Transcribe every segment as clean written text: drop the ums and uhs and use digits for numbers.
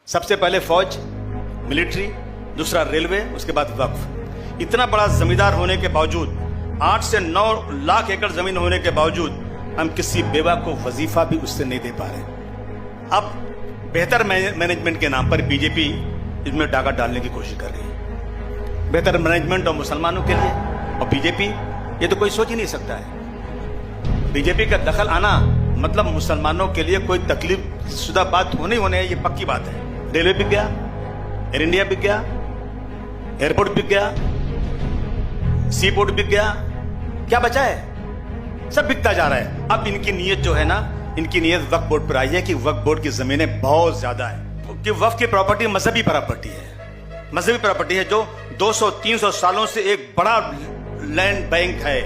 सबसे पहले फौज, मिलिट्री, दूसरा रेलवे, उसके बाद वक्फ। इतना बड़ा जमींदार होने के बावजूद, 8 से 9 लाख एकड़ जमीन होने के बावजूद हम किसी बेवा को वजीफा भी उससे नहीं दे पा रहे। अब बेहतर मैनेजमेंट के नाम पर बीजेपी इसमें डाका डालने की कोशिश कर रही है। बेहतर मैनेजमेंट और मुसलमानों के लिए, और बीजेपी, ये तो कोई सोच ही नहीं सकता है। बीजेपी का दखल आना मतलब मुसलमानों के लिए कोई तकलीफ शुदा बात होने ये पक्की बात है। रेलवे बिक गया, एयर इंडिया बिक गया, एयरपोर्ट बिक गया, सी पोर्ट बिक गया, क्या बचा है? सब बिकता जा रहा है। अब इनकी नीयत जो है ना, इनकी नीयत वक्फ बोर्ड पर आई है कि वक्फ बोर्ड की जमीनें बहुत ज्यादा है, कि वक्फ की प्रॉपर्टी मजहबी प्रॉपर्टी है, मजहबी प्रॉपर्टी है जो 200-300 सालों से एक बड़ा लैंड बैंक है।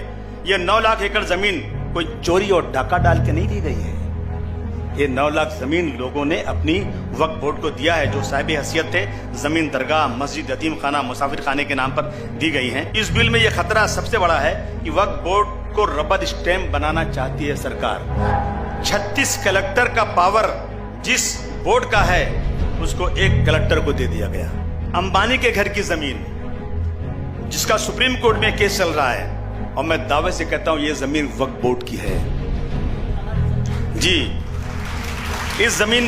ये 9 लाख एकड़ जमीन कोई चोरी और डाका डाल के नहीं दी गई है। ये 9 लाख जमीन लोगों ने अपनी वक्फ बोर्ड को दिया है, जो साहिब हैसियत थे। जमीन दरगाह, मस्जिद, यतीम खाना, मुसाफिर खाने के नाम पर दी गई हैं। इस बिल में यह खतरा सबसे बड़ा है कि वक्फ बोर्ड को रबर स्टैंप बनाना चाहती है सरकार। 36 कलेक्टर का पावर जिस बोर्ड का है, उसको एक कलेक्टर को दे दिया गया। अंबानी के घर की जमीन, जिसका सुप्रीम कोर्ट में केस चल रहा है, और मैं दावे से कहता हूं यह जमीन वक्फ बोर्ड की है। जी, इस जमीन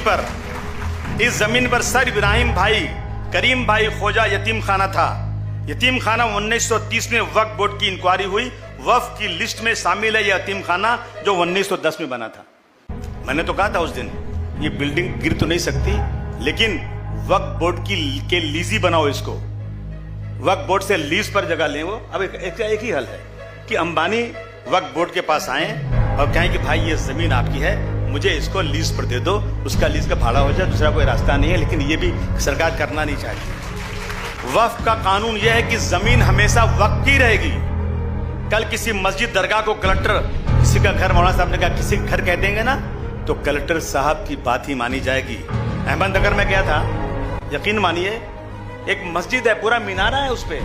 पर सर इब्राहिम भाई, करीम भाई खोजा यतीम खाना था। यतीम खाना 1930 में वक्फ बोर्ड की इंक्वायरी हुई, वक्फ की लिस्ट में शामिल है यह यतीम खाना जो 1910 में बना था। मैंने तो कहा था उस दिन, ये बिल्डिंग गिर तो नहीं सकती, लेकिन वक्फ बोर्ड के लीजी बनाओ इसको, वक्फ बोर्ड से लीज पर जगह लें। वो अब एक ही हल है कि अंबानी वक्फ बोर्ड के पास आए और कहें कि भाई ये जमीन आपकी है, मुझे इसको लीज पर दे दो, उसका लीज का भाड़ा हो जाए, दूसरा कोई रास्ता नहीं है। लेकिन ये भी सरकार करना नहीं चाहती। वक्फ का कानून यह है कि जमीन हमेशा वक्फ की रहेगी। कल किसी मस्जिद, दरगाह को कलेक्टर, किसी का घर, मौलाना साहब ने कहा किसी का घर कह देंगे ना, तो कलेक्टर साहब की बात ही मानी जाएगी। अहमदनगर में गया था, यकीन मानिए, एक मस्जिद है, पूरा मीनारा है उस पर।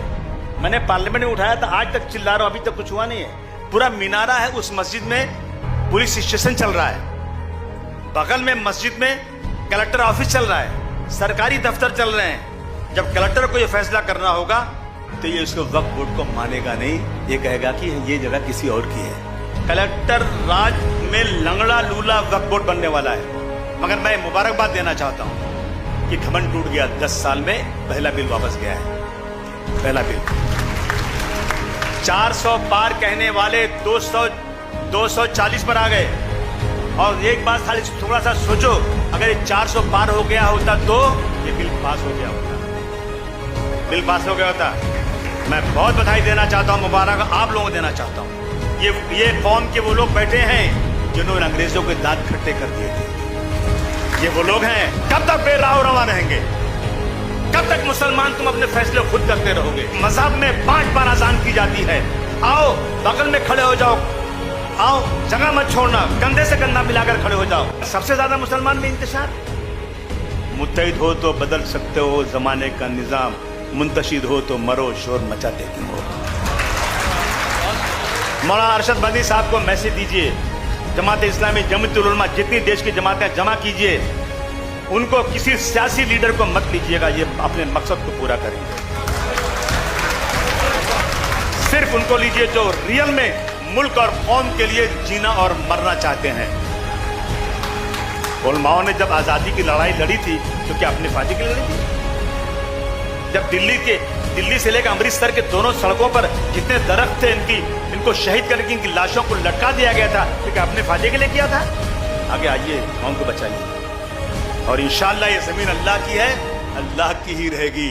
मैंने पार्लियामेंट में उठाया था, आज तक चिल्ला रहा हूं, अभी तक कुछ हुआ नहीं है। पूरा मीनारा है, उस मस्जिद में पुलिस स्टेशन चल रहा है, बगल में मस्जिद में कलेक्टर ऑफिस चल रहा है, सरकारी दफ्तर चल रहे हैं। जब कलेक्टर को यह फैसला करना होगा तो ये उसको वक्फ बोर्ड को मानेगा नहीं, ये कहेगा कि ये जगह किसी और की है। कलेक्टर राज में लंगड़ा लूला वक्फ बोर्ड बनने वाला है। मगर मैं मुबारकबाद देना चाहता हूं कि घमंड टूट गया। 10 साल में पहला बिल वापस गया है। पहला बिल 400 पार कहने वाले 240 पर आ गए। और एक बात खाली थोड़ा सा सोचो, अगर ये 400 पार हो गया होता तो ये बिल पास हो गया होता, बिल पास हो गया होता। मैं बहुत बधाई देना चाहता हूं, मुबारक आप लोगों को देना चाहता हूं। ये कौम के वो लोग बैठे हैं जिन्होंने अंग्रेजों के दांत खट्टे कर दिए थे। ये वो लोग हैं। कब तक बेराव रवा रहेंगे? कब तक मुसलमान तुम अपने फैसले खुद करते रहोगे? मजहब में 5 बार अजान की जाती है। आओ बगल में खड़े हो जाओ, आओ जगह मत छोड़ना, कंधे से कंधा मिलाकर खड़े हो जाओ। सबसे ज्यादा मुसलमान में इंतशार। मुत्तहिद हो तो बदल सकते हो जमाने का निजाम, मुंतशिद हो तो मरो शोर मचाते क्यों हो। मौलाना अरशद बंदी साहब को मैसेज दीजिए, जमात इस्लामी, जमीयतुल उलमा, जितनी देश की जमातें जमा कीजिए, उनको किसी सियासी लीडर को मत लीजिएगा, ये अपने मकसद को पूरा करेंगे। सिर्फ उनको लीजिए जो रियल में मुल्क और कौम के लिए जीना और मरना चाहते हैं। उलमाओं ने जब आजादी की लड़ाई लड़ी थी तो क्या अपने फायदे के लिए लड़ी थी? जब दिल्ली से लेकर अमृतसर के दोनों सड़कों पर जितने दरख्त थे, इनको शहीद करके इनकी लाशों को लटका दिया गया था, तो क्या अपने फायदे के लिए किया था? आगे आइए, कौम को बचाइए। और इंशाअल्लाह ये जमीन अल्लाह की है, अल्लाह की ही रहेगी।